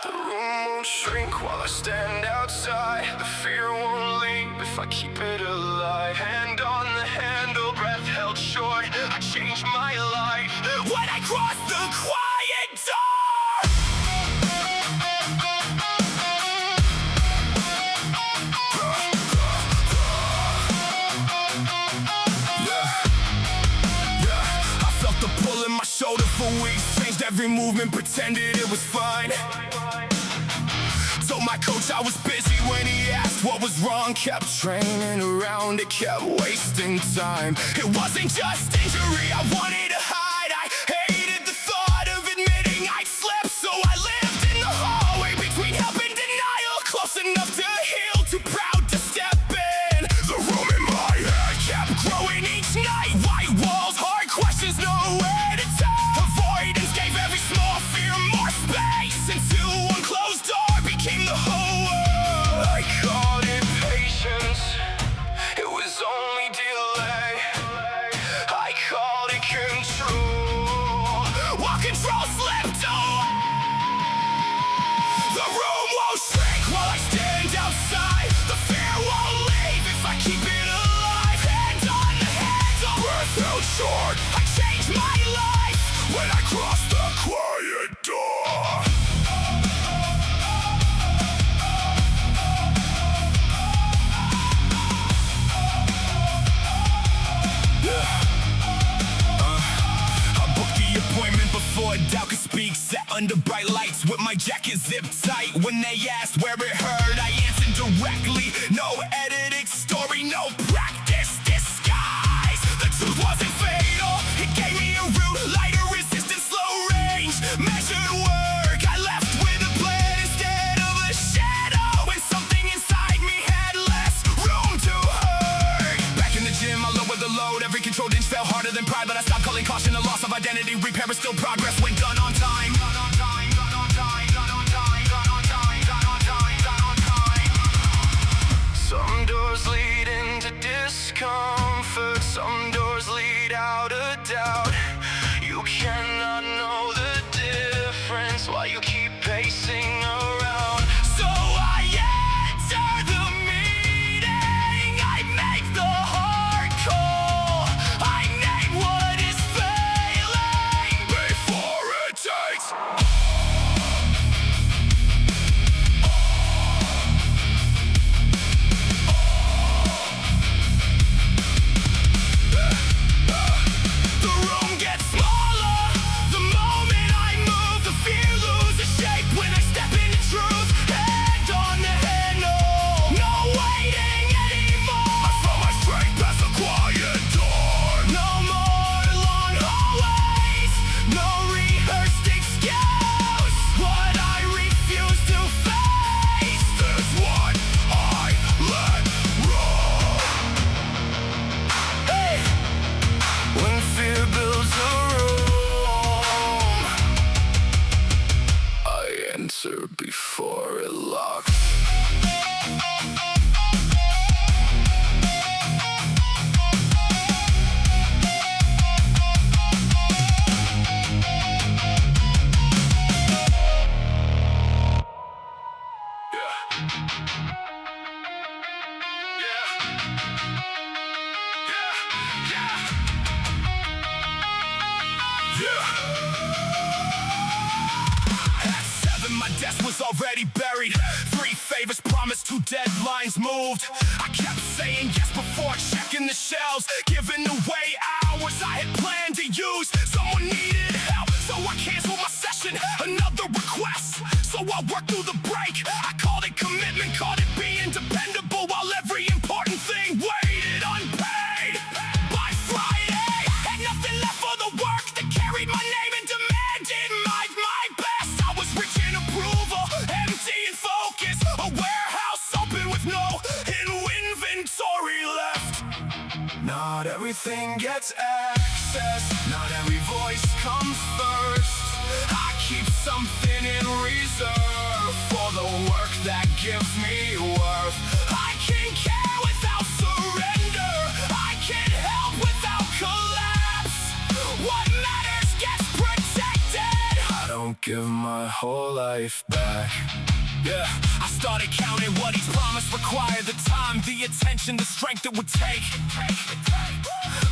The room won't shrink while I stand outside. The fear won't leave if I keep it alive. Hand on the handle, breath held short. I changed my life when I crossed the quiet door. I felt the pull in my shoulder for weeks. Changed every movement, pretended it was fine. Told my coach I was busy when he asked what was wrong. Kept training around it, kept wasting time. It wasn't just injury I wanted to hide. I hated the thought of admitting I'd slipped. So I lived in the hallway between help and denial. Close enough to heal, too proud to step in. The room in my head kept growing each night. White walls, hard questions, nowhere to turn. Avoidance gave every small fear more space. Until one closed door became the whole world. I called it patience, it was only delay. I called it control, while control slipped away. The room won't shrink while I stand outside. The fear won't leave if I keep it alive. Hand on the handle, breath held short. I changed my life when I crossed the quiet door. Appointment before doubt could speak. Sat under bright lights with my jacket zipped tight. When they asked where it hurt, I answered directly. No editing story, no practice disguise. The truth wasn't fatal, it gave me a route. Lighter resistance, slow range, measured work. I left with a plan instead of a shadow. When something inside me had less room to hurt. Back in the gym, I lowered the load. Every controlled inch felt harder than pride. But I stopped calling caution a loss of identity. Repair is still progress when done on time. Some doors lead into discomfort, some doors lead out of doubt. You cannot know the difference while you keep pacing around. So I enter the meeting, I make the hard call. I name what is failing before it takes. The room gets smaller the moment I move. The fear loses shape when I step into truth. Hand on the handle, no waiting anymore. I found my strength past the quiet door. No more long hallways, no rehearsed excuse. What I refuse to face is what I let roll. Hey! When fear builds a room, I enter before it locks. At 7, my desk was already buried. 3 favors promised, 2 deadlines moved. I kept saying yes before checking the shelves, giving away hours I had planned to use. Someone needed help, so I canceled my session. Another request, so I worked through the break. I called it commitment, called it being dependable, while every important thing waited unpaid. By Friday, had nothing left for the work that carried my name and demanded my best. I was rich in approval, empty in focus, a warehouse open with no inventory left. Not everything gets access, not every voice comes first. I keep something in reserve for the work that gives me worth. I can care without surrender, I can help without collapse. What matters gets protected. I don't don't give my whole life back. Yeah, I started counting what each promise required, the time, the attention, the strength it would take.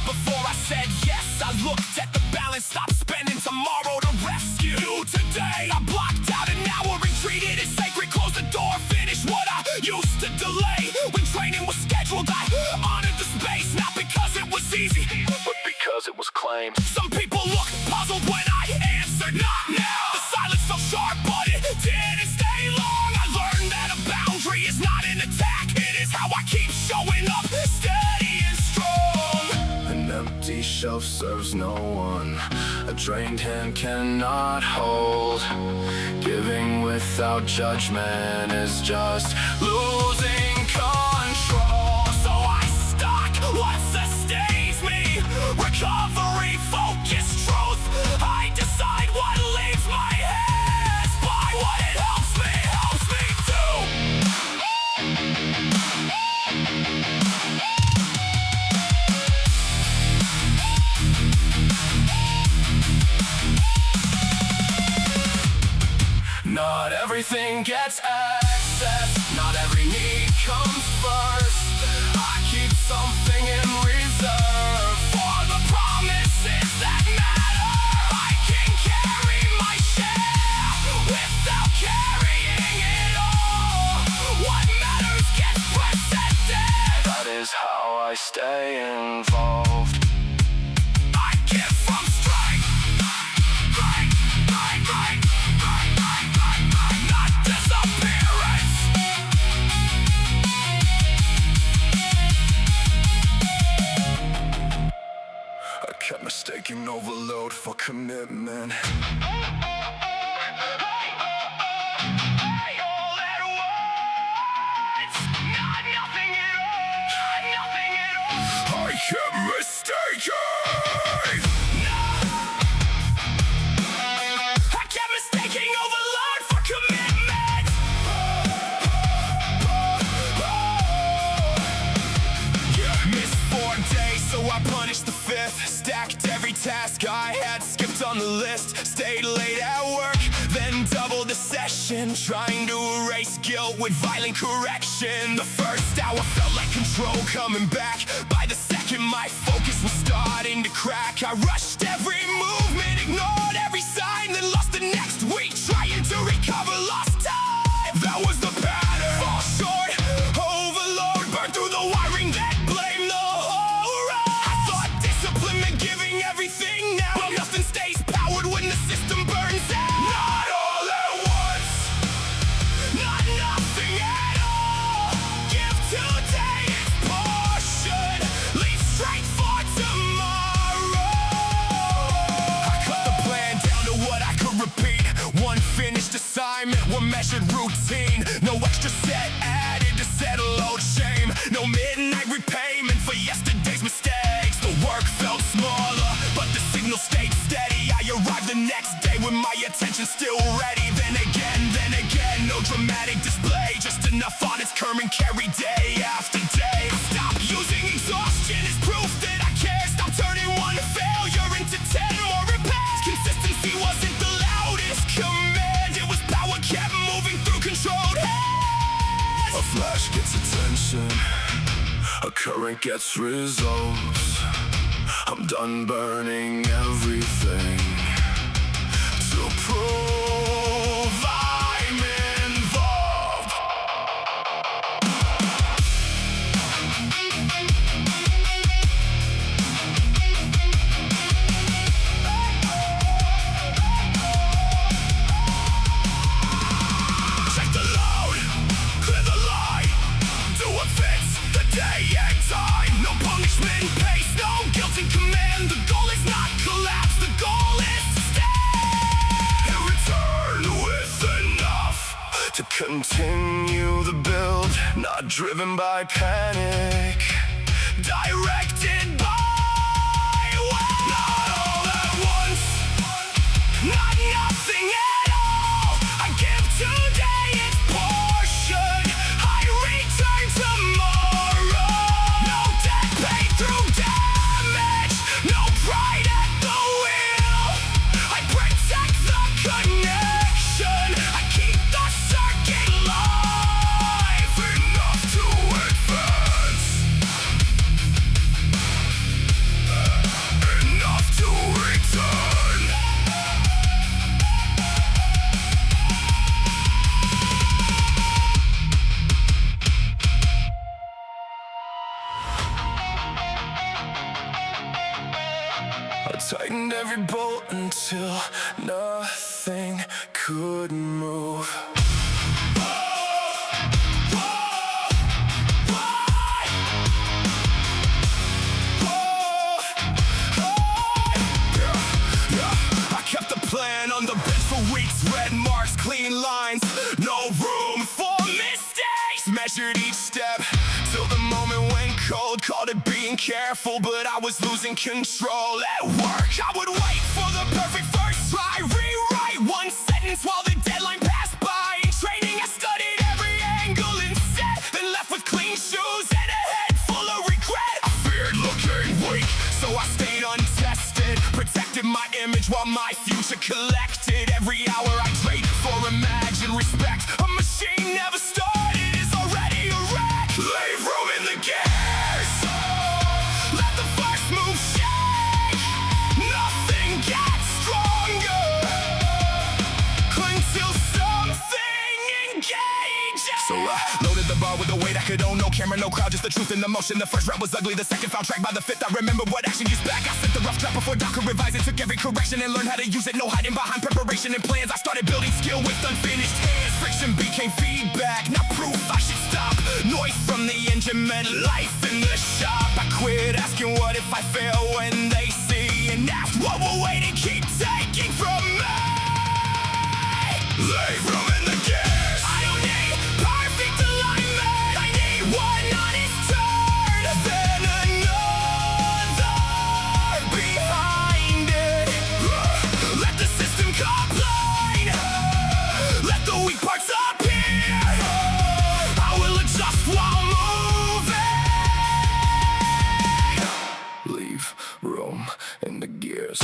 Before I said yes, I looked at the balance, stopped spending tomorrow to rescue today. I blocked out an hour and treated it sacred, closed the door, finished what I used to delay. When training was scheduled, I honored the space, not because it was easy, but because it was claimed. Some people looked puzzled when I answered not now. The silence felt sharp, but it didn't stay long. I learned that a boundary is not an attack, it is how I keep showing up, steady and strong. An empty shelf serves no one, a trained hand cannot hold. Giving without judgment is just losing control. So I stock what sustains me, recovery, focus, truth. I decide what leaves my hands by what it helps me do. Not everything gets access, not every need comes first. I keep something in reserve for the promises that matter. I can carry my share without carrying it all. What matters gets presented. That is how I stay involved. I give from strength, not disappearance. I kept mistaking overload for commitment. I kept mistaking. I kept mistaking overload for commitment. Missed 4 days, so I punished the 5th. Stacked every task I had skipped on the list. Stayed late at work, then doubled the session, trying to erase guilt with violent correction. The first hour felt like control coming back. By the second, my focus was starting to crack. I rushed every movement, ignored every sign, then lost the next week trying to recover lost time. That was the pattern. Fall short, overload, burn through the wiring, then blame the whole ride. I thought discipline meant giving everything now, but nothing stays powered when the system burns out. Not all at once, not nothing at all. Give today its portion, leave strength for tomorrow. I cut the plan down to what I could repeat. One finished assignment, one measured routine. No extra set added to settle old shame. No midnight repayment for yesterday's mistakes. The work felt smaller, but the signal stayed steady. I arrived the next day with my attention still ready. Then again, no dramatic display, just enough honest current carry day after day. Stop using exhaustion as proof that I care. Stop turning one failure into 10 more repairs. Consistency wasn't the loudest command, it was power kept moving through controlled hands. A flash gets attention, a current gets results. I'm done burning everything to prove I'm involved. Check the load, clear the line, do what fits the day and time. No punishment, pace, no guilt and command. The goal is not collapse, the goal is to stand and return with enough to continue the build. Not driven by panic, directed by will. Not all at once, not nothing at all. I give today its portion, I return tomorrow. No debt paid through damage, no pride at the wheel. I protect the connection. every bolt until nothing could move. I kept the plan on the bench for weeks. Red marks, clean lines, no room for mistakes. Measured each step till the moment went cold. Called it being careful, but I was losing control. At work, I would wait for the perfect first try. Rewrite one sentence while the deadline passed by. In training, I studied every angle and set, then left with clean shoes and a head full of regret. I feared looking weak, so I stayed untested. Protected my image while my future collected. Every hour I traded for imagined respect. A machine never started, is already a wreck. Leave room in the gears. Let the first move shake. Nothing gets stronger until something engages. So I loaded the bar with a weight I could own. No camera, no crowd, just the truth and the motion. The first round was ugly, the second found track by the fifth. I remember what action used back. I sent the rough draft before Doc could revise it. Took every correction and learned how to use it. No hiding behind preparation and plans. I started building skill with unfinished hands. Friction became feedback, not proof I should stop. Noise from the engine meant life in the shop. I quit asking what if I fail when they see, and asked what will wait and keep taking from me. Leave room in the gears. I don't need perfect alignment. I need one honest turn, then another behind it. Let the system complain. Let the weak parts appear. I will adjust while moving. Leave room in the gears.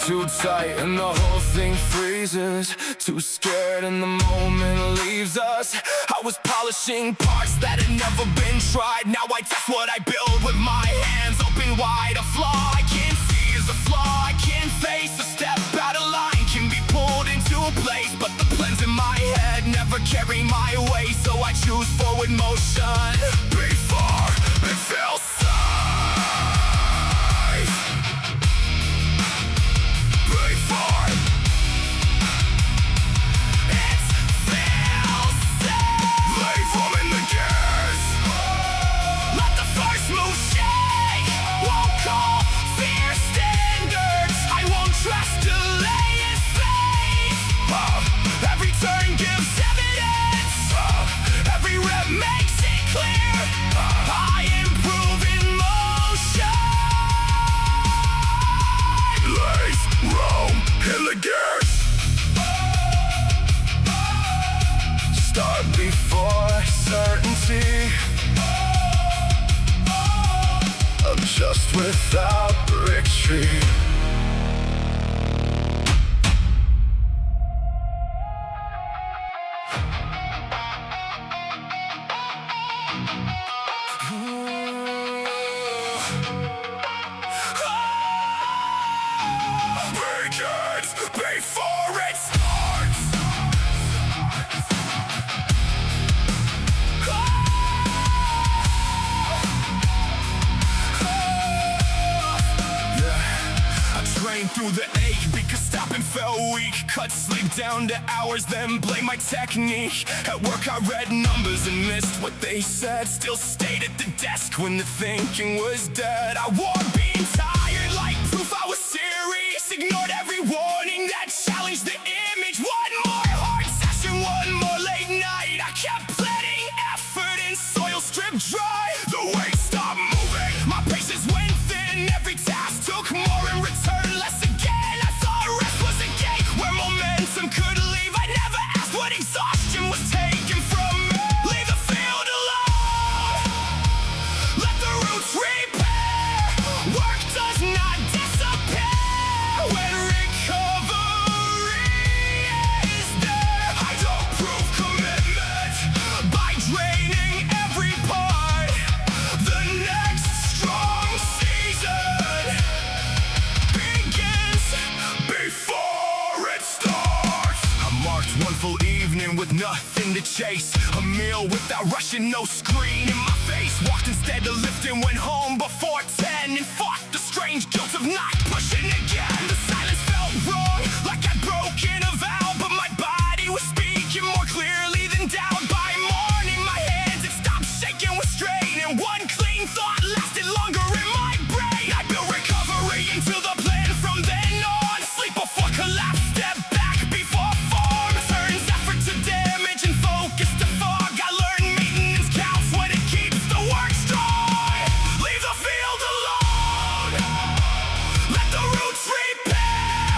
Too tight and the whole thing freezes. Too scared and the moment leaves us. I was polishing parts that had never been tried. Now I test what I build with my hands open wide. A flaw I can't see is a flaw I can't face. A step out of line can be pulled into place, but the plans in my head never carry my weight. So I choose forward motion before it feels safe. Start before certainty. Adjust without retreat. Begins before it starts. Through the ache because stopping felt weak. Cut sleep down to hours, then blame my technique. At work I read numbers and missed what they said. Still stayed at the desk when the thinking was dead. I wore being tired like proof I was serious. Ignored every warning that challenged the image. One more hard session, one more late night. I kept letting effort and soil strip dry. The weight stopped moving, my patience went thin. Every task took more in return, less again. I thought rest was a gate where momentum could leave. I never asked what exhaustion was taken from me. Leave the field alone, let the roots repair. Work does not disappear when chase a meal without rushing, no screen in my face. Walked instead of lifting, went home before 10 and fought the strange guilt of not pushing again. The silence felt wrong, like I'd broken a vow, but my body was speaking more clearly than doubt. By morning my hands had stopped shaking with strain, and one clean thought lasted longer in my brain. I built recovery into the plan from then on. Sleep before collapse, step back before form. Turns effort to damage and focus to fog. I learned maintenance counts when it keeps the work strong. Leave the field alone, let the roots repair.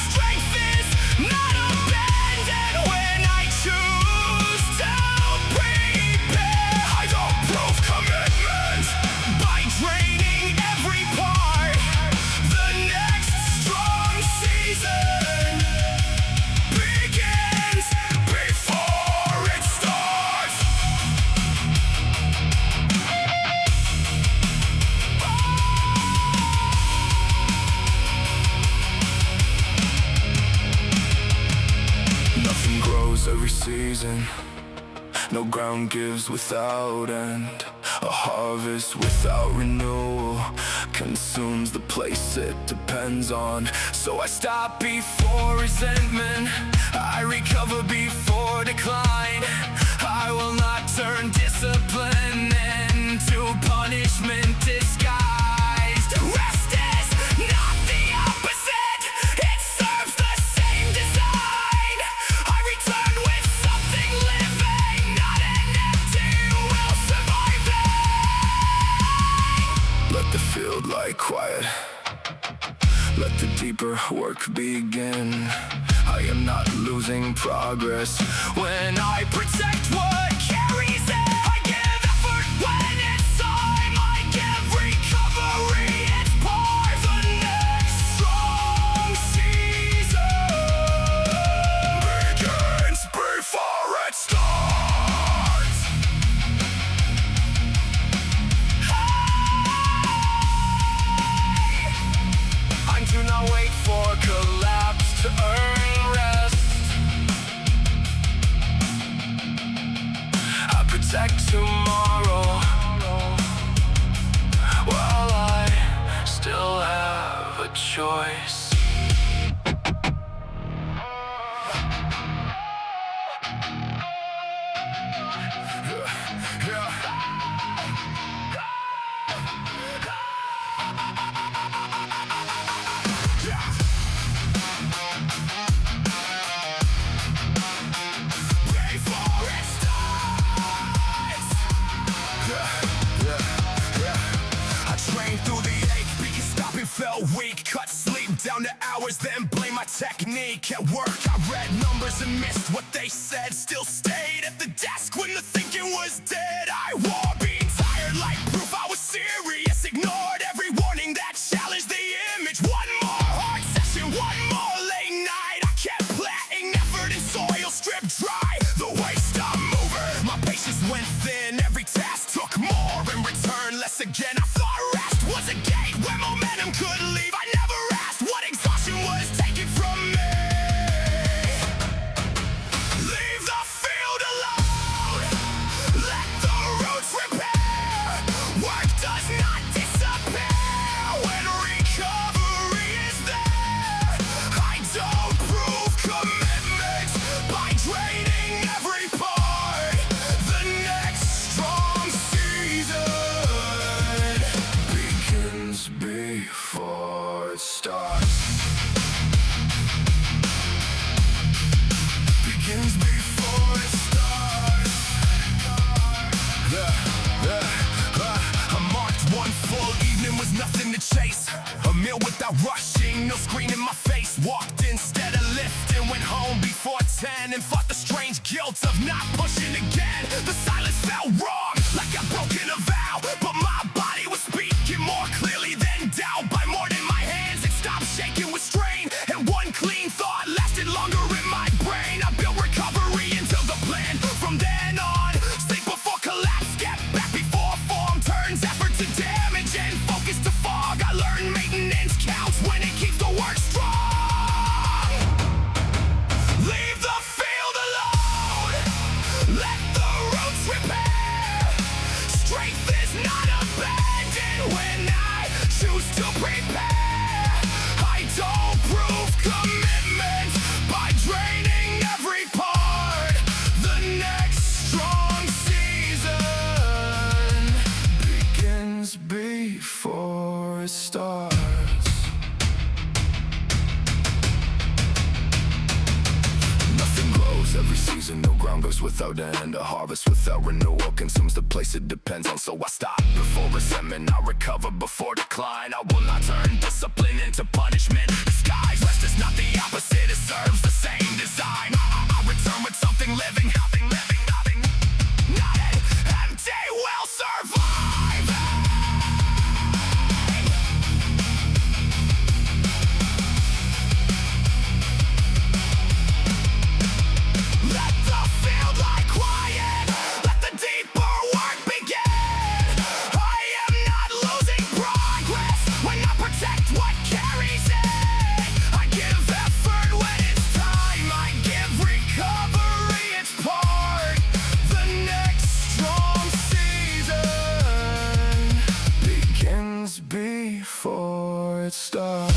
Strength is not abandoned when I choose to prepare. I don't prove commitment by draining every part. The next strong season begins before it starts. Nothing grows every season, no ground gives without end. A harvest without renewal consumes the place it depends on. So I stop before resentment, I recover before decline. I will not turn discipline into punishment disguised. Rest is not the opposite, it serves the same design. I return with something living, not an empty will surviving. Let the field lie quiet, let the deeper work begin. I am not losing progress when I protect what carries it. I give effort when it's time, I give recovery its part. The next strong season begins before it starts. I do not wait for collapse to earn rest. I protect tomorrow while I still have a choice. Before it starts. I trained through the ache because stopping felt weak. Cut sleep down to hours, then blame my technique. At work I read numbers and missed what they said. Still stayed at the desk when the thinking was dead. I wore being tired like proof I was serious. Ignored every warning that challenged the image. One more hard session, one more late night. I kept planting effort in soil stripped dry. The waste I'm moving, my patience went thin. Every task took more in return, less again. I thought rest was a gate where momentum could leave. I never asked what exhaustion was taken from me. Leave the field alone, let the roots harvest without end, a harvest without renewal consumes the place it depends on. So I stop before resentment, I recover before decline. I will not turn discipline into punishment. Disguise rest is not the opposite, it serves the same design. I return with something living, nothing, nothing. Nothing empty will survive. Let the field lie quiet, let the deeper work begin. I am not losing progress when I protect what carries it. I give effort when it's time, I give recovery its part. The next strong season begins before it starts.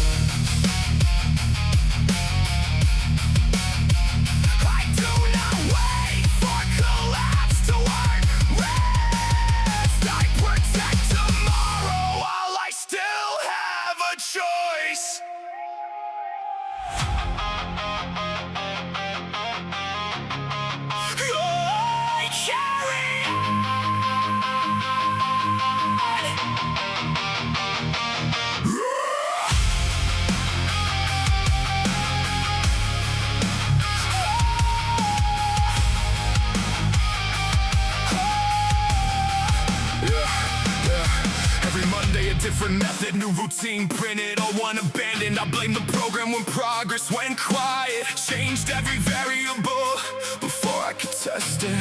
Different method, new routine printed, or one abandoned. I blame the program when progress went quiet. Changed every variable before I could test it.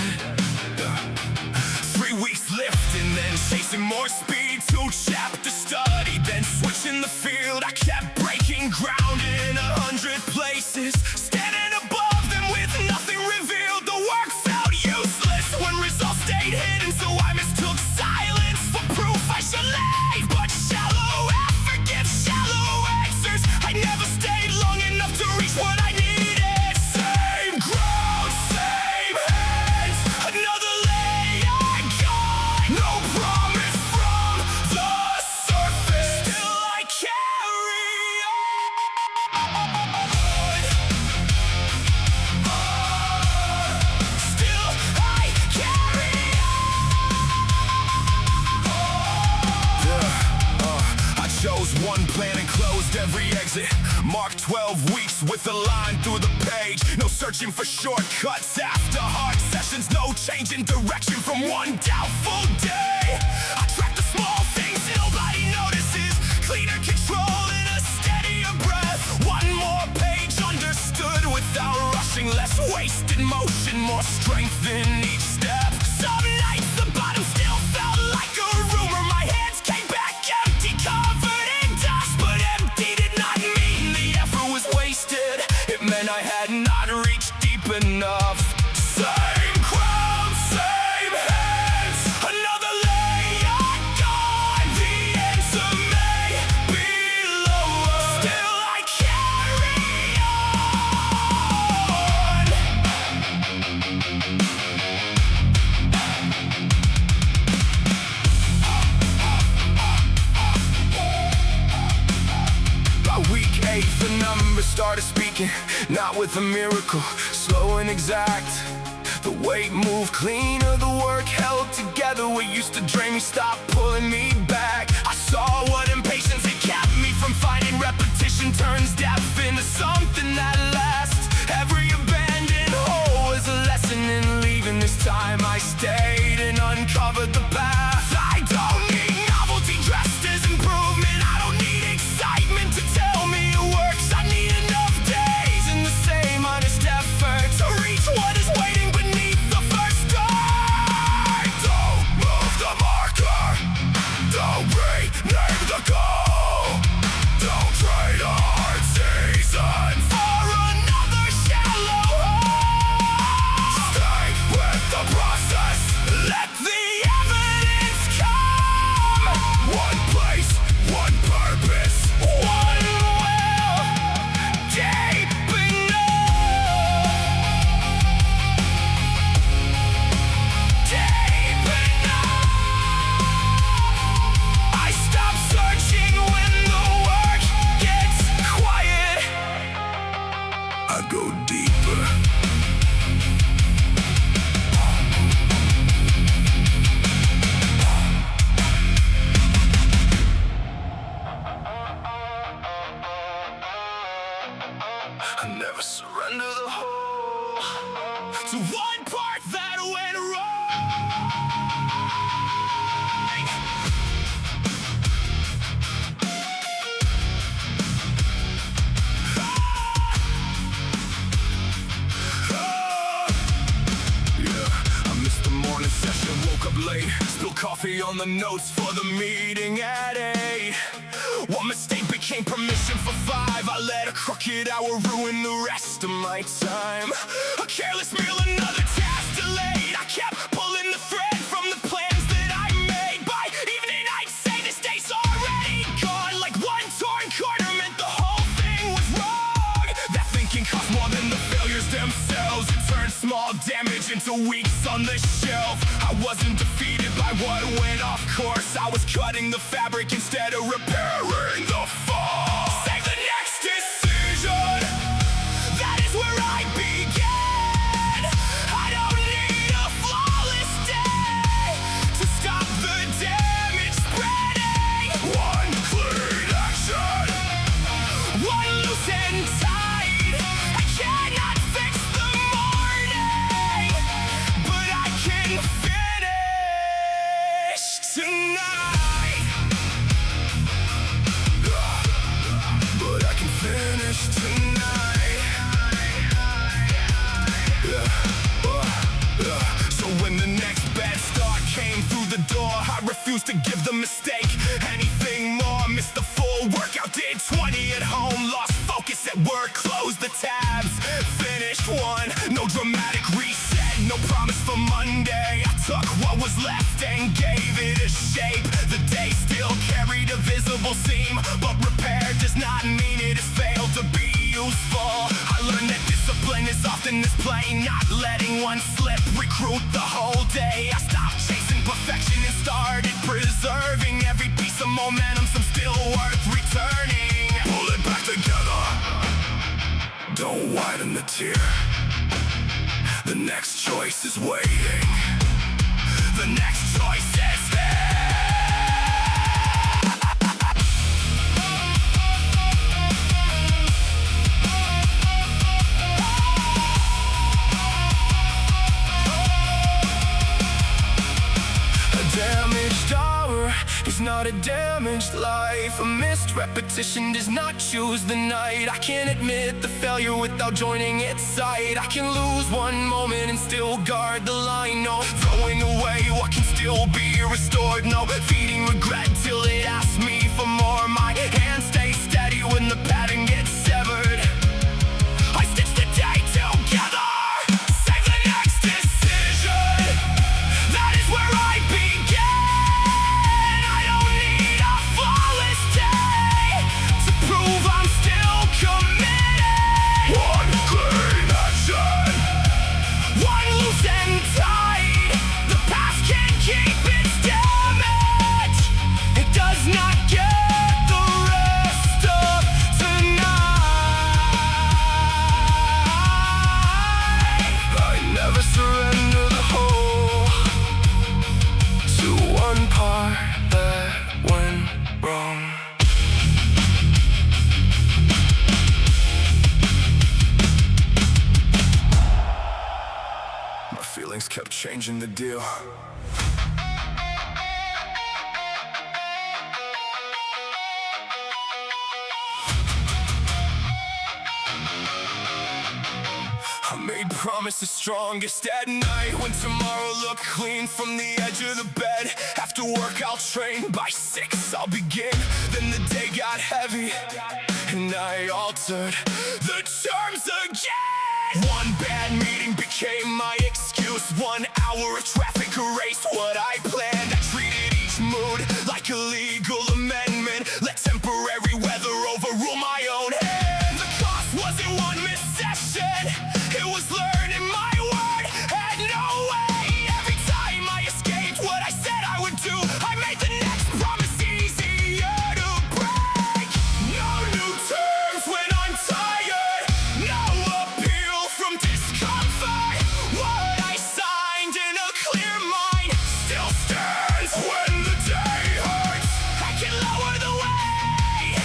3 weeks lifting, then chasing more speed. 2 chapters studied, then switching the field. I kept breaking ground in 100 places, standing above them with nothing revealed. The work felt useless when results stayed hidden, so I mistook silence for proof I should leave. I never stayed long enough to reach what I needed. Same ground, same hands, another layer gone. No promise from the surface, still I carry on. Still I carry on. I chose one plan and closed every exit. Marked 12 weeks with a line through the page. No searching for shortcuts after hard sessions. No change in direction from one doubtful day. I track the small things nobody notices. Cleaner control and a steadier breath. One more page understood without rushing. Less wasted motion, more strength in each step. Some nights the bottom still felt like a rumor. My hands came back empty, covered in dust, but empty did not mean the effort was wasted. It meant I had not reached deep enough. Same crowd, same hands, another layer gone. The answer may be lower, still I carry on. By week 8, the numbers started speaking, not with a miracle, slow and exact. The weight moved cleaner, the work held together. What used to drain me stopped pulling me back. I saw what impatience had kept me from finding. Repetition turns depth into something that lasts. Every abandoned hole was a lesson in leaving. This time I stayed and uncovered the path. I don't need novelty dressed as improvement. I don't need excitement to tell me it works. I need enough days and the same honest effort to reach what is waiting beneath the first start. Don't move the marker, don't rename the goal, don't trade a hard scene Spill coffee on the notes for the meeting at 8. One mistake became permission for 5. I let a crooked hour ruin the rest of my time. A careless meal, another task delayed. I kept pulling the thread from the plans that I made. By evening I'd say this day's already gone. Like one torn corner meant the whole thing was wrong. That thinking cost more than the failures themselves. It turned small damage into weeks on the shelf. I wasn't defeated by what went off course. I was cutting the fabric instead of repairing the fall. Save the next decision. That is where I began. I don't need a flawless day to stop the damage spreading. One clean action, one loose and tight. I cannot fix the morning, but I can finish tonight. But I can finish tonight. So when the next bad start came through the door, I refused to give the mistake anything more. Missed the full workout, did 20 at home. Lost focus at work, closed the tabs. Finished one, no dramatic reset, no promise for Monday. I took what was left and gave it a shape. The day still carried a visible seam, but repair does not mean it has failed to be useful. I learned that discipline is often this plain, not letting one slip, recruit the whole day. I stopped chasing perfection and started preserving every piece of momentum, some still worth returning. Pull it back together, don't widen the tear. The next choice is waiting. The next choice is here. A damaged hour is not a damaged life. A missed repetition does not choose the night. I can't admit the failure without joining its side. I can lose one moment and still guard the line. No throwing away what can still be restored. No feeding regret till it asks me for more. My hand stays steady when the pattern gets severed. I stitch the day together. Save the next decision. That is where I began. I don't need a flawless day to prove I'm still committed. One clean action, one loose and tight. The past can't keep its damage. It does not get the rest of tonight. I never surrender the whole to one part that went wrong. My feelings kept changing the deal. I made promises strongest at night, when tomorrow looked clean from the edge of the bed. After work I'll train, by 6 I'll begin. Then the day got heavy and I altered the terms again. One bad meeting became my excuse. 1 hour of traffic erased what I planned. I treated each mood like a legal amendment. Let temporary weather overrule my own hand. The cost wasn't one missed session, it was learning my word had no way. Every time I escaped what I said I would do, I made the next promise easier to break. No new terms when I'm tired, no appeal from discomfort. What I signed in a clear mind still stands when the day hurts. I can lower the weight,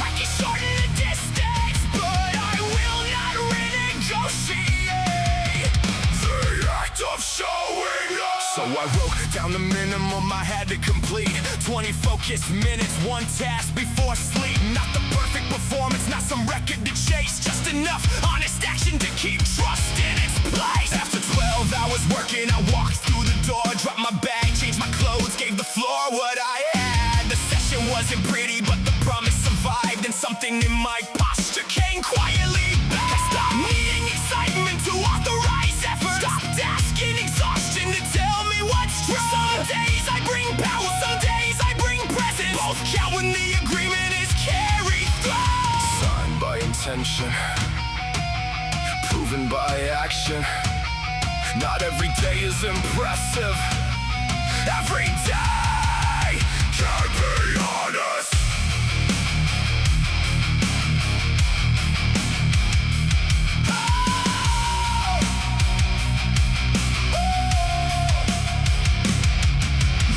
I can shorten the distance, but I will not renegotiate the act of showing up. So I wrote down the minimum I had to complete. 20 focused minutes, one task before sleep. Not the perfect performance, not some record to chase, just enough honest action to keep trust in its place. After 12 hours working, I walked through the door, dropped my bag bring power, some days I bring presence. Both count when the agreement is carried through. Signed by intention, proven by action. Not every day is impressive. Every day can be honest.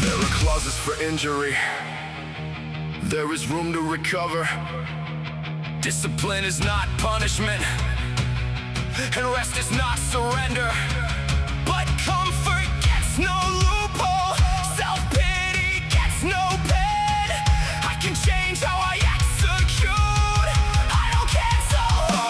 There are clauses for injury. There is room to recover. Discipline is not punishment, and rest is not surrender. But comfort gets no loophole. Self-pity gets no pen. I can change how I execute. I don't cancel who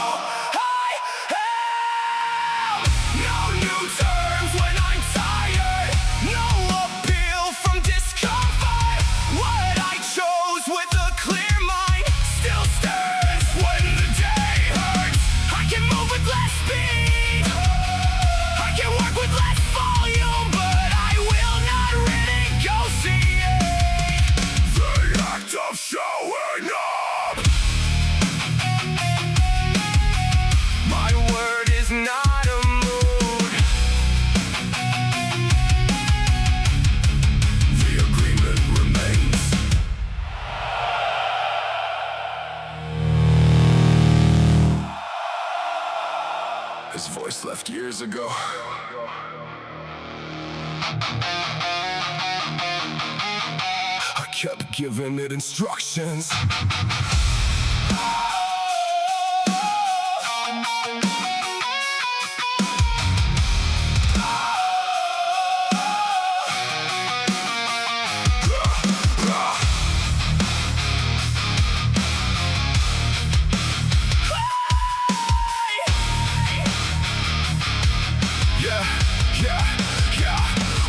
I am. No new terms when I'm tired. No appeal from discomfort. What I chose with a clear mind still stirs when the day hurts. I can move with less speed. I can work with less volume, but I will not renegotiate the act of showing up. My word is not a mood. The agreement remains. His voice left years ago. I kept giving it instructions.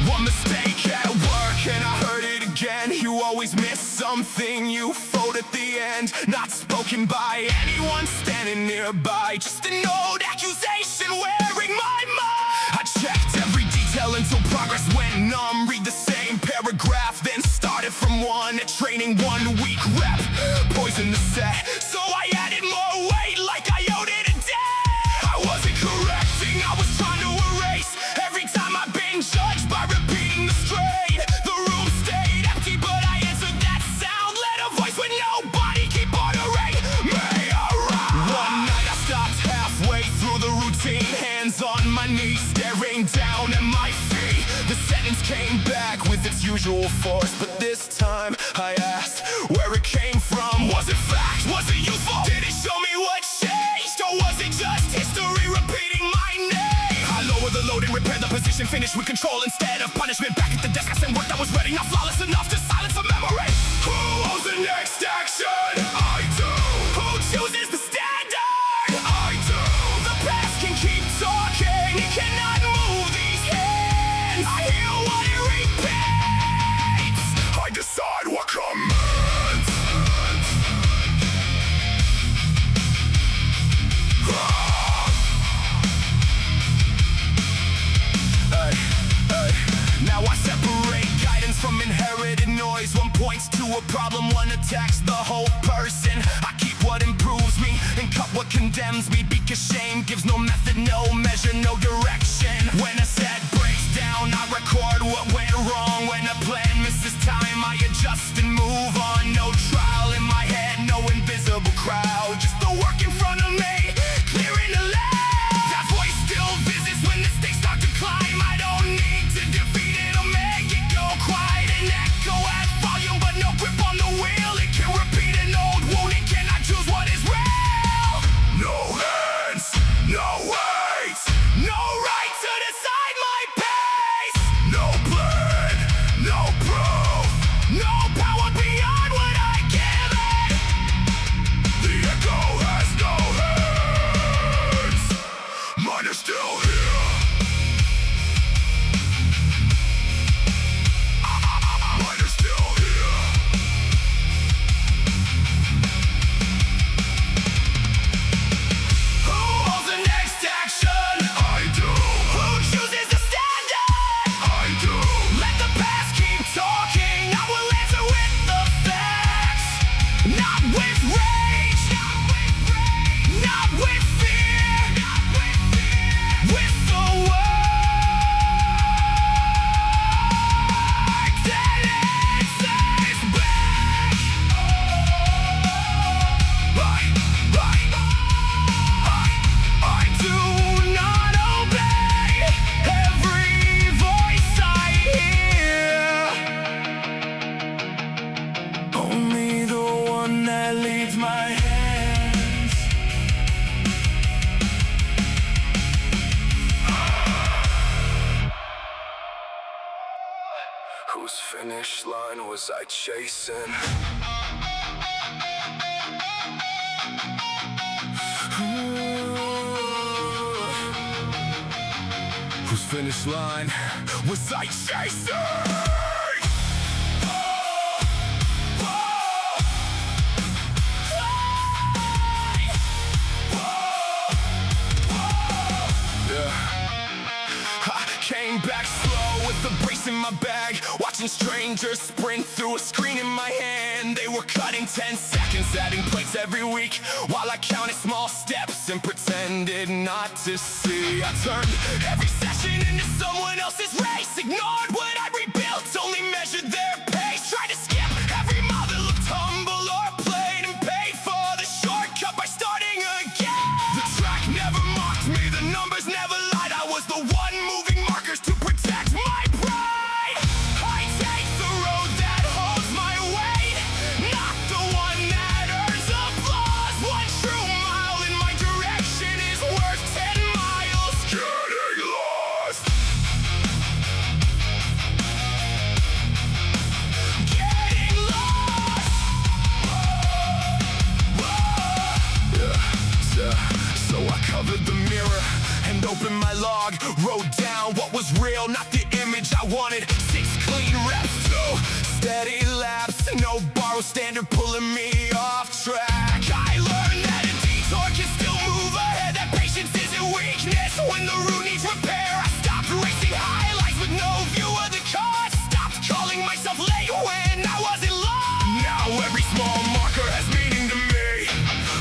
One mistake at work and I heard it again. You always miss something, you fold at the end. Not spoken by anyone standing nearby. Just an old accusation wearing my mind. I checked every detail until progress went numb. Read the same paragraph, then started from one. At training 1 week rep, poison the set. So I added more weight like I owed it a debt. I wasn't correcting, I was trying to erase. Every time I've been judged by repeating the strain. The room stayed empty, but I answered that sound. Let a voice with nobody keep ordering me around. One night I stopped halfway through the routine. Hands on my knees, staring down at my feet. The sentence came back with its usual force, but this time I asked where it came from. Was it fact? Was it useful? Did it show me what changed? Or was it just history repeating my name? I lowered the load and repaired the position, finished with control instead of punishment. Back at the desk I sent work that was ready, not flawless enough to silence a memory. Who owns the next action? I do. Who chooses the standard? I do. The past can keep talking, it cannot move these hands. I hear what it repeats. I decide what commands. Now I separate guidance from inherited noise. One points to a problem, one attacks the whole person. I keep what improves me and cut what condemns me, because shame gives no method, no measure, no direction. When a set breaks down, I record what went wrong. When a plan misses time, I adjust and move on. No trial in my head, no invisible crowd, just the work in front of me, clearing the lane. That voice still visits when the stakes start to climb. I don't need to defeat it or make it go quiet. An echo at volume, but no grip on the wheel. It can repeat an old wound, it cannot choose what is real. No hands, no weight, no right to decide my pace. No plan, Whose finish line was I chasing? Whose finish line was I chasing? Came back slow with a brace in my bag, watching strangers sprint through a screen in my hand. They were cutting 10 seconds, adding plates every week, while I counted small steps and pretended not to see. I turned every session into someone else's race, ignored what I rebuilt, only measured their pace. Tried to skip every mile that looked humble or played, and paid for the shortcut by starting again. The track never mocked me, the numbers never lied. I was the one moving markers to protect my pride. I take the road that holds my weight, not the one that earns applause. One true mile in my direction is worth 10 miles getting lost. Getting lost. So I covered the mirror and opened my log, wrote down what was real, not the image I wanted. 6 clean reps, 2 steady laps, no borrowed standard pulling me off track. I learned that a detour can still move ahead, that patience isn't weakness. When the route needs repair, I stopped racing highlights with no view of the cost. Stopped calling myself late when I wasn't lost. Now every small marker has meaning to me,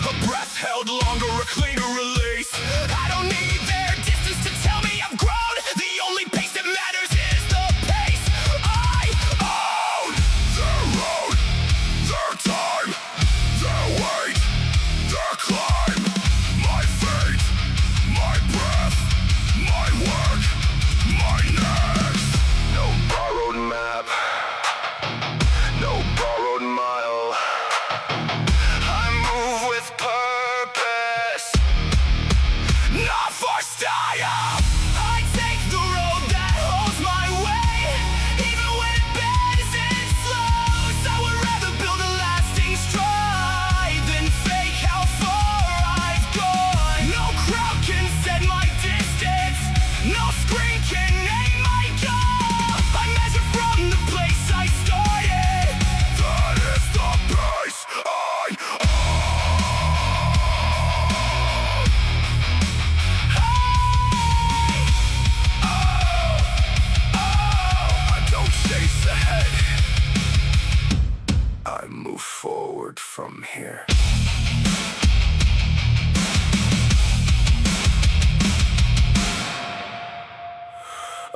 a breath held longer, a cleaner release. I don't need their distance to tell me I've grown. The only pace that matters is the pace I own. Their road, their time, their weight, their climb. My fate, my breath, my work, my next. No borrowed map, no borrowed mile. I move with purpose, not for style. I take the road that holds my way, even when it bends and slows. I would rather build a lasting stride than fake how far I've gone. No crowd can set my distance, no screen can aim my goal. I measure from the place I started. That is the pace I I don't chase ahead, I move forward from here.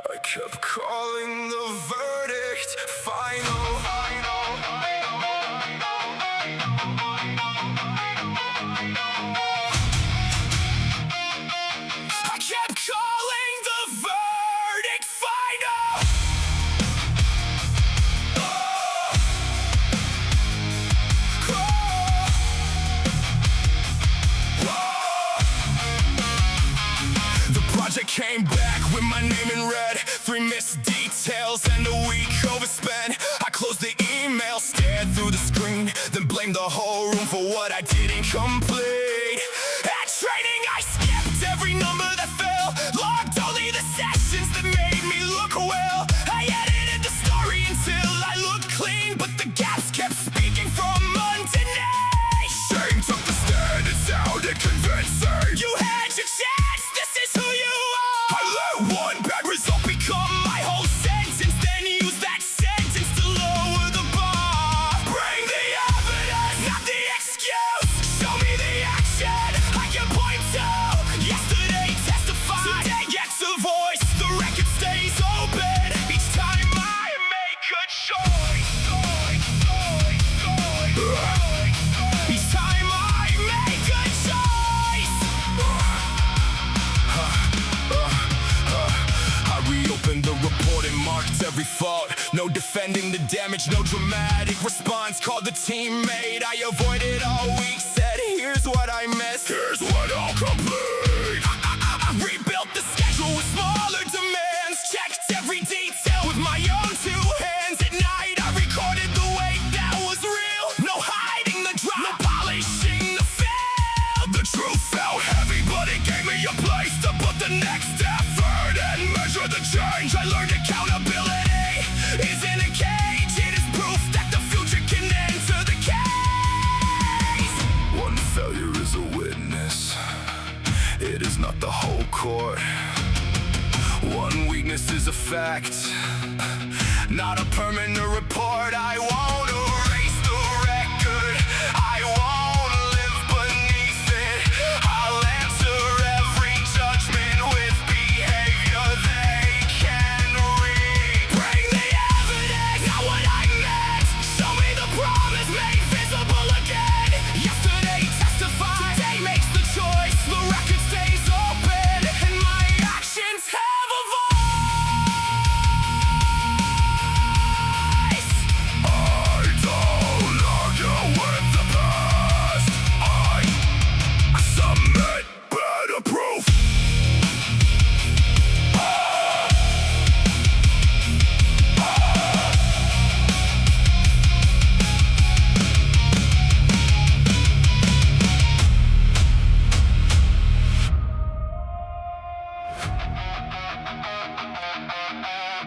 I kept calling the verdict final. I kept calling the verdict final. The project came back with my name in red, 3 missed details and a week overspent. I closed the email, stared through the screen, then blamed the whole room for what I didn't complete. At training I skipped every number that fell, logged only the sessions that made me look well. I edited the story until I looked clean, but the gaps kept speaking from underneath. Shame took the stand, it sounded convincing. You had your chance, this is who you are. I let one bad result become my whole sentence, then use that sentence to lower the bar. Bring the evidence, not the excuse. Show me the action I can point to. Yesterday testified, today gets a voice. The record stays open each time I make a choice. Each time I make a choice. I reopened the report and marked every fault. No defending the damage, no dramatic response. Called the teammate I avoided all week, said here's what I missed, here's what I'll complete. I rebuilt the schedule with smaller demands, checked every detail with my own 2 hands. court. One weakness is a fact, not a permanent report. I won't erase the record, I won't live beneath it. I'll answer every judgment with behavior they can read. Bring the evidence, not what I meant. Show me the promise made visible again. Yesterday testified, today makes the choice. The record stays open, and my actions have a voice. I don't argue with the past, I submit better proof.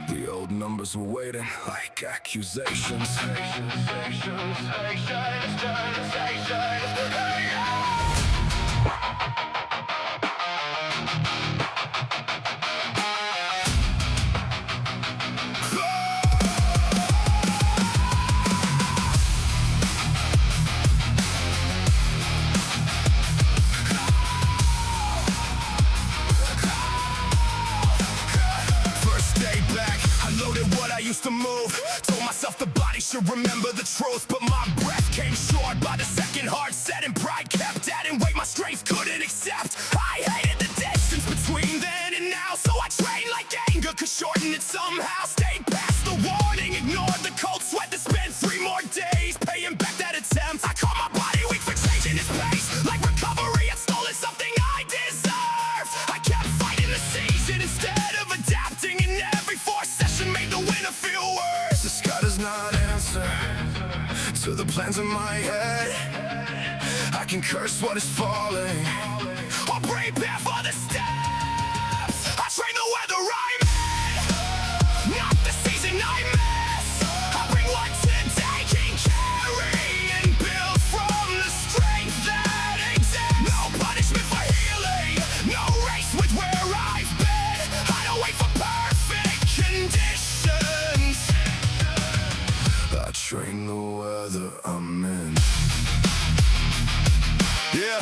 The old numbers were waiting like accusations. First day back, I loaded what I used to move. Told myself the body should remember the truth, but my breath came short by the second. Hard set and pride kept adding weight my strength couldn't accept. I hated the distance between then and now, so I trained like anger could shorten it somehow. Stayed past the warning, ignored the cold sweat that spent 3 more days paying back that attempt. I caught my body weak for changing its pace, like recovery had stolen something I deserved. I kept fighting the season instead of adapting, and every 4 session made the winner feel worse. The sky does not answer to the plans in my head. I can curse what is falling, or prepare for the steps. I train the weather I'm in, not the season I miss. I bring what today can carry and build from the strength that exists. No punishment for healing, no race with where I've been. I don't wait for perfect conditions, I train the weather I'm in. Yeah.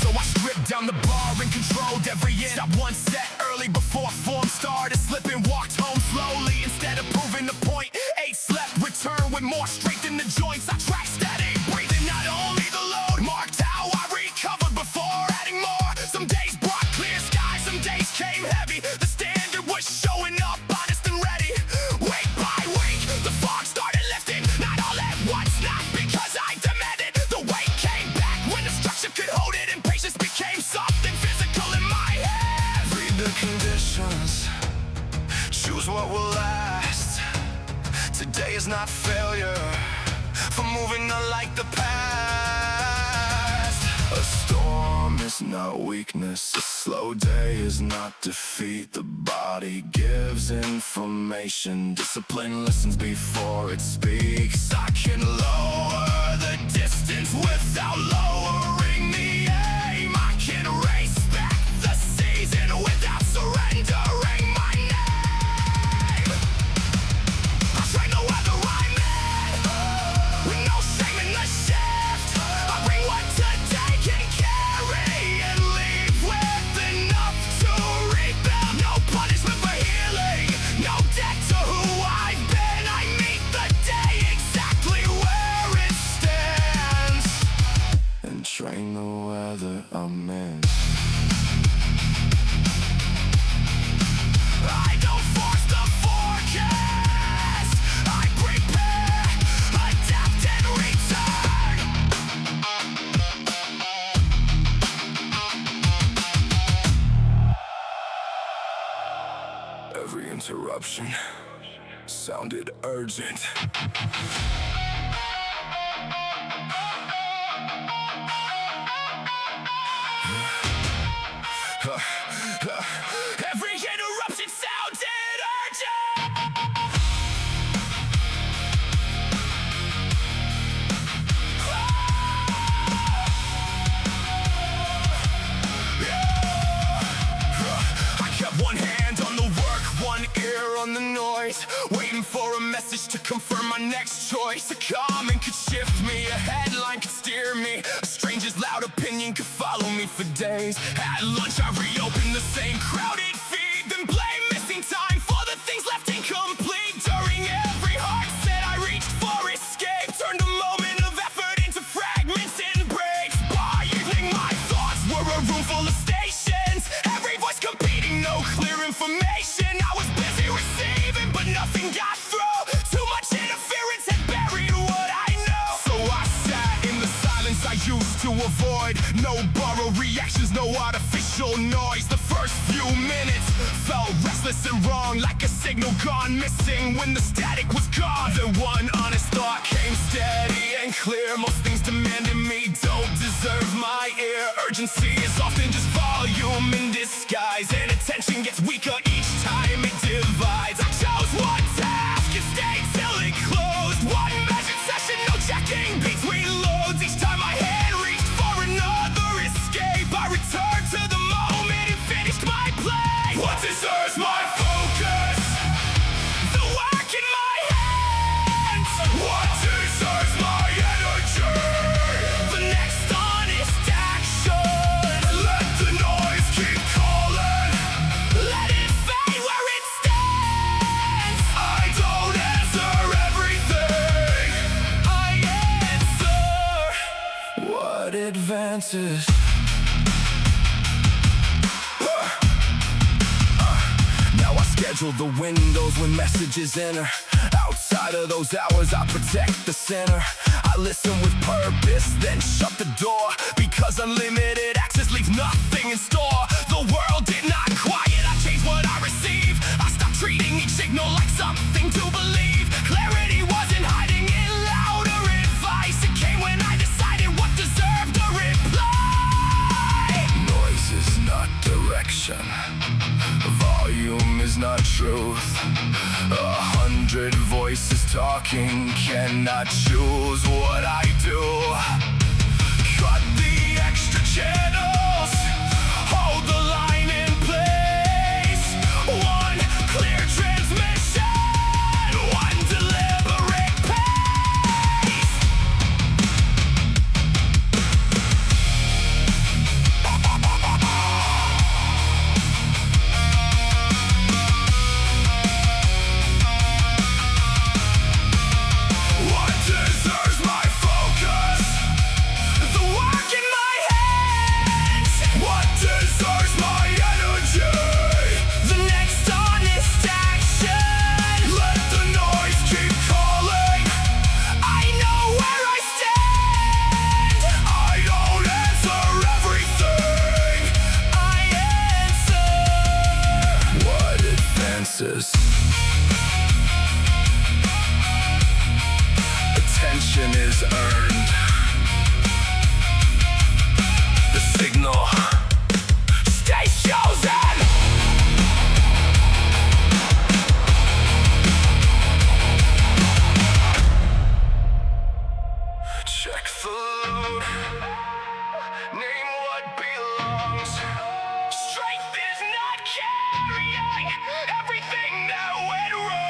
So I stripped down the bar and controlled every inch. Stopped one set early before form started slipping. Walked home slowly instead of proving the point. 8 slept, returned with more strength in the joints. I tracked steady, breathing not only the load. Marked how I recovered before adding more. Some days brought clear skies, some days came heavy. The standard was showing up honest and ready. Week by week, the fog started lifting. Not all at once, not because I demanded. The weight came back when the structure could hold it, and patience became something physical in my head. Read the conditions, choose what will last. Today is not failure for moving unlike the past. A storm is not weakness, a slow day is not defeat. The body gives information, discipline listens before it speaks. I can lower the distance without lowering the aim. I can race back the season without surrendering my name. I train the weather I'm in, with no shame in the shift. I bring what today can carry and leave with enough to rebuild. No punishment for healing, no debt to who I've been. I meet the day exactly where it stands, and train the weather I'm in. I don't force the forecast, I prepare, adapt and return. Every interruption sounded urgent. Every interruption sounded urgent. Yeah. message to confirm my next choice. A comment could shift me, a headline could steer me. A stranger's loud opinion could follow me for days. At lunch I reopened the same crowded feed, then blame missing time for the things left incomplete. During every heart set I reached for escape, turned a moment of effort into fragments and breaks. By evening my thoughts were a room full of stations, every voice competing, no clear information. I was busy receiving, but nothing got through. Too much interference had buried what I know. So I sat in the silence I used to avoid. No borrowed reactions, no artificial noise. The first few minutes felt restless and wrong, like a signal gone missing when the static was gone. Then one honest thought came steady and clear. Most things demanding me don't deserve my ear. Urgency is often just volume in disguise, and attention gets weaker each time it divides. I chose one task and stayed till it closed. One measured session, no checking between loads. Each time my hand reached for another escape, I returned to the moment and finished my play. What deserves my focus? The work in my hands. What deserves my energy? The next honest action. Let the noise keep calling. Let it fade where it stands. I don't answer everything. I answer what advances. Now I schedule the windows when messages enter. Outside of those hours I protect the center. I listen with purpose, then shut the door, because unlimited access leaves nothing in store. The world did not quiet, I changed what I receive. I stopped treating each signal like something to believe. Clarity wasn't hiding in louder advice. It came when I decided what deserved a reply. Noise is not direction, volume is not truth. 100 voices talking cannot choose what I do. Cut the extra channels, hold the line in place. One clear transmission, one deliberate pace. What deserves my focus? The work in my hands. What deserves my energy? The next honest action. Let the noise keep calling. I know where I stand. I don't answer everything. I answer what advances. Attention is earned. The signal stays chosen. Check the load. Name what belongs. Strength is not carrying everything that went wrong.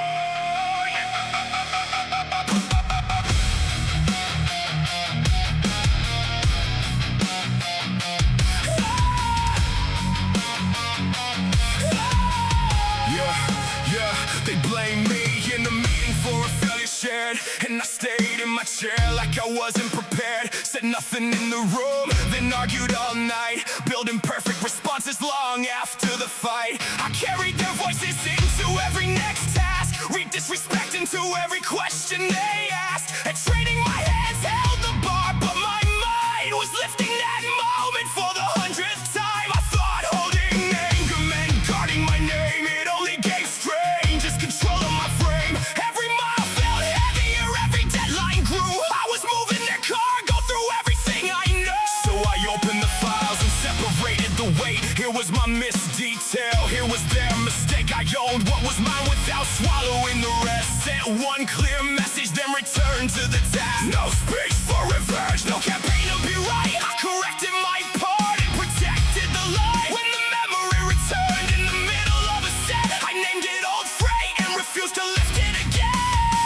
Yeah, they blame me in the meeting for a failure shared, and I stayed in my chair like I wasn't prepared. Said nothing in the room, then argued all night, building perfect responses long after the fight. I carried their voices into every next task, read disrespect into every question they asked. And training my hands held the bar, but my mind was lifting that moment for the 100th time. I thought holding anger meant guarding my name. It only gave strangers control of my frame. Every mile felt heavier, every deadline grew. I was moving their cargo through everything I know. So I opened the files and separated the weight. Here was my missed detail, here was their mistake. I owned what was mine without swallowing the rest. Sent one clear message, then returned to the task. No space for revenge, no campaign to be right. I corrected my part and protected the light. When the memory returned in the middle of a set, I named it Old Freight and refused to lift it again.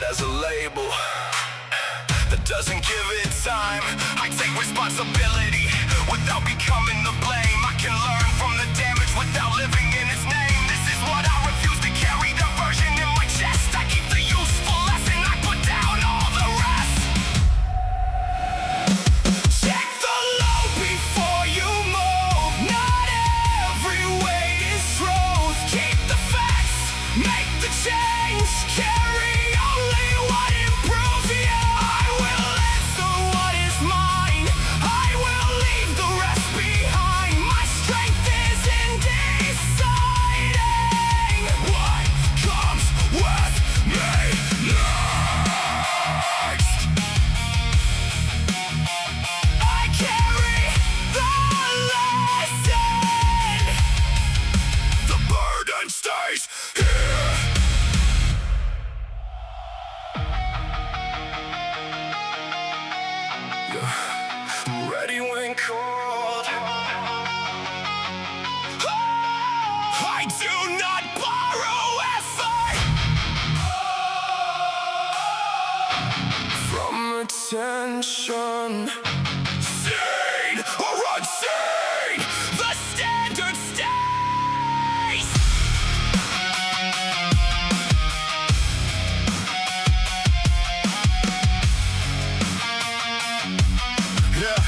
as a label that doesn't give it time. I take responsibility without becoming the blame. I can learn from the damage without living in its name. This is what I refuse to carry, the version in my chest. I keep the useful lesson, I put down all the rest. Check the load before you move. Not every weight is truth. Keep the facts, make the change. Carry only what improves you. I will answer what is mine. I will leave the rest behind. My strength is in deciding what comes with me next. I carry the lesson. The burden stays here. Ready when called. I do not borrow effort from attention. Seen or unseen, the standard stays. Yeah.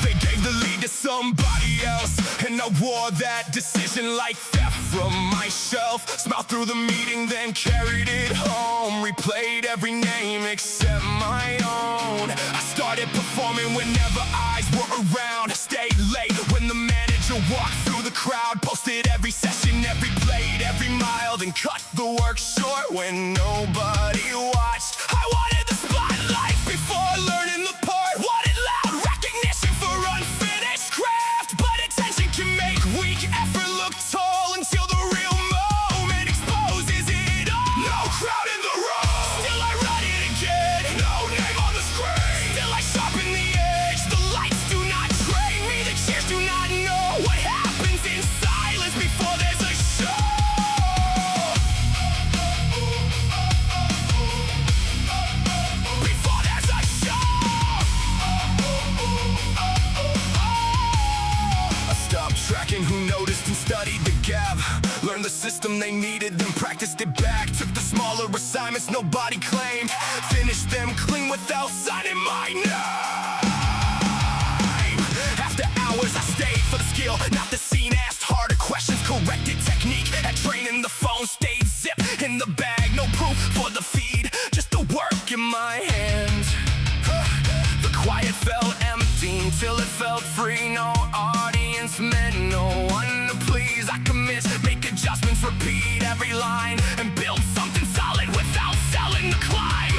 They gave the lead to somebody else, and I wore that decision like theft from my shelf. Smiled through the meeting, then carried it home. Replayed every name except my own. I started performing whenever eyes were around. Stayed late when the manager walked through the crowd. Posted every session, every plate, every mile, then cut the work short when nobody watched. I wanted the spotlight before learning the part. Wanted loud recognition for unfinished craft, but attention can make weak effort look tall until the real moment exposes it all. No crowd in the room, still I run it again. No name on the screen, still I sharpen the edge. The lights do not train me, the cheers do not know what happens in silence before there's a show. Before there's a show. I stopped tracking who noticed and studied the gap. Learned the system they needed, then practiced it back. Took the smaller assignments nobody claimed. Finished them clean without signing my name. After hours I stayed for the skill, not the scene. Asked harder questions, corrected technique. At training the phone stayed zip in the bag. No proof for the feed, just the work in my hands. The quiet felt empty till it felt free. No audience meant no one to please. I could miss, make adjustments, repeat every line, and build something solid without selling the climb.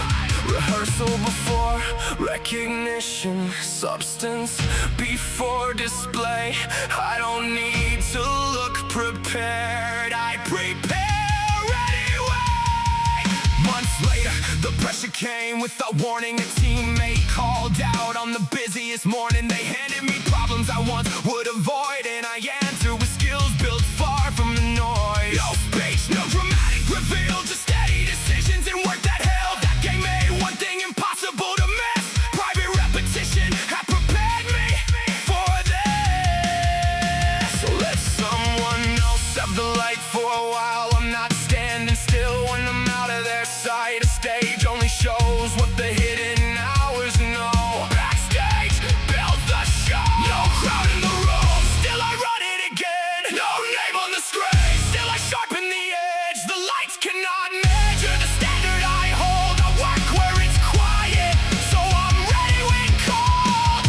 Rehearsal before recognition, substance before display. I don't need to look prepared, I prepare anyway. Months later, the pressure came without warning. A teammate called out on the busiest morning. They handed me problems I once would avoid, and I answered with skills built far from the noise. No speech, no dramatic reveal, just steady decisions and work that held. That game made one thing impossible to miss. Private repetition had prepared me for this. So let someone else have the light for a while. I'm not standing still when I'm out of their sight. A stage only shows what the hidden hours know. Backstage, build the show. No crowd in the room, still I run it again. No name on the screen, still I sharpen the edge. The lights cannot measure the standard I hold. I work where it's quiet, so I'm ready when called.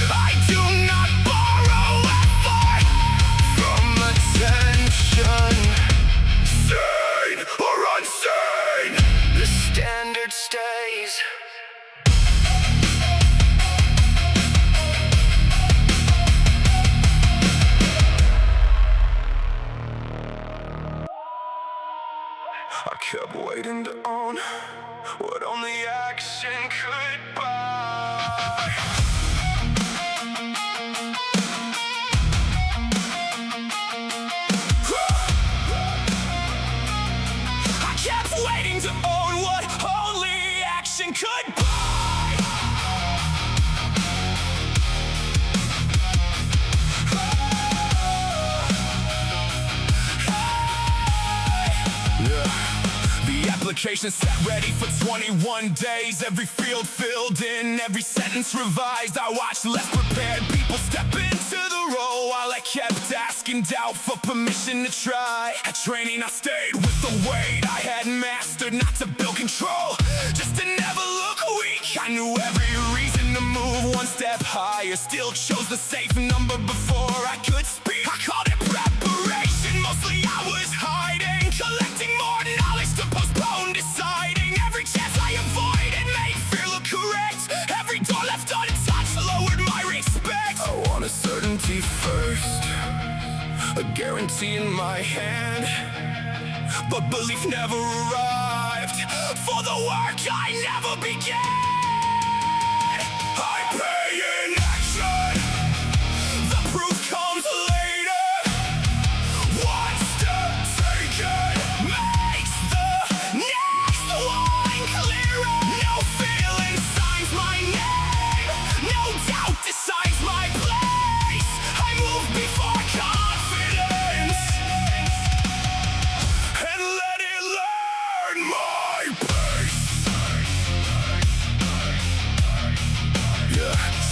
I do not borrow effort from application set ready for 21 days. Every field filled in, every sentence revised. I watched less prepared people step into the role, while I kept asking doubt for permission to try. At training I stayed with the weight I had mastered, not to build control, just to never look weak. I knew every reason to move one step higher, still chose the safe number before I could speak. I called it preparation, mostly I was hiding, collecting more knowledge to postpone deciding. Every chance I avoided made fear look correct, every door left untouched lowered my respect. I wanted certainty first, a guarantee in my hand, but belief never arrived, for the work I never began. I pay in action, the proof comes later. One step taken makes the next one clearer. No feeling signs my name, no doubt decides my place. I move before confidence and let it learn my pace.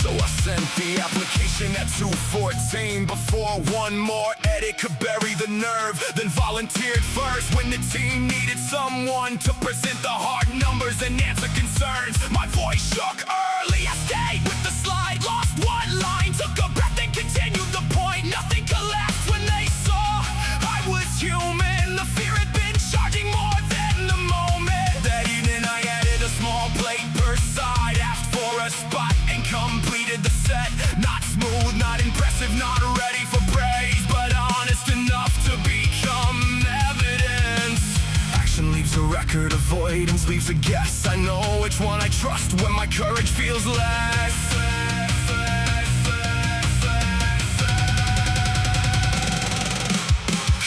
So I sent the application at 2:14, before one more edit could bury the nerve. Then volunteered first when the team needed someone to present the hard numbers and answer concerns. My voice shook early, I stayed with the slide, lost one line, took a breath and continued the point. Nothing collapsed when they saw I was human. The fear had been charging more than the moment. That evening I added a small plate per side, asked for a spot and completed the set. Not smooth, not impressive, not ready for praise, but honest enough to become evidence. Action leaves a record, avoidance leaves a guess. I know which one I trust when my courage feels less.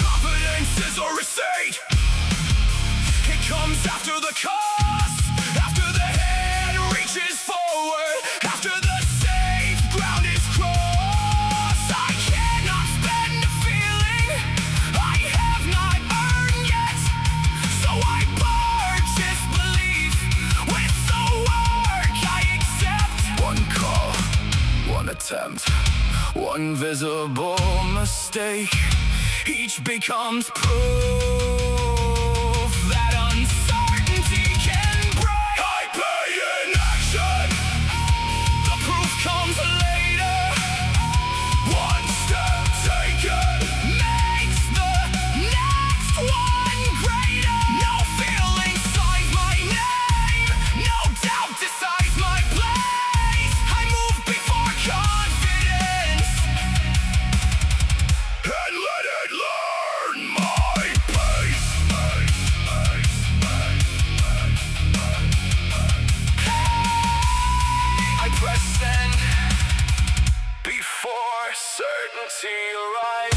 Confidence is a receipt, it comes after the cost, after the hand reaches forward, after the safe ground is crossed. I cannot spend a feeling I have not earned yet, so I purchase belief with the work I accept. One call, one attempt, one visible mistake, each becomes proof that uncertainty can break. I pay in action, the proof comes later. One step taken makes the next one greater. No feeling signs my name, no doubt decides my place. I move before confidence and let it learn my pace. I press send before certainty arrives.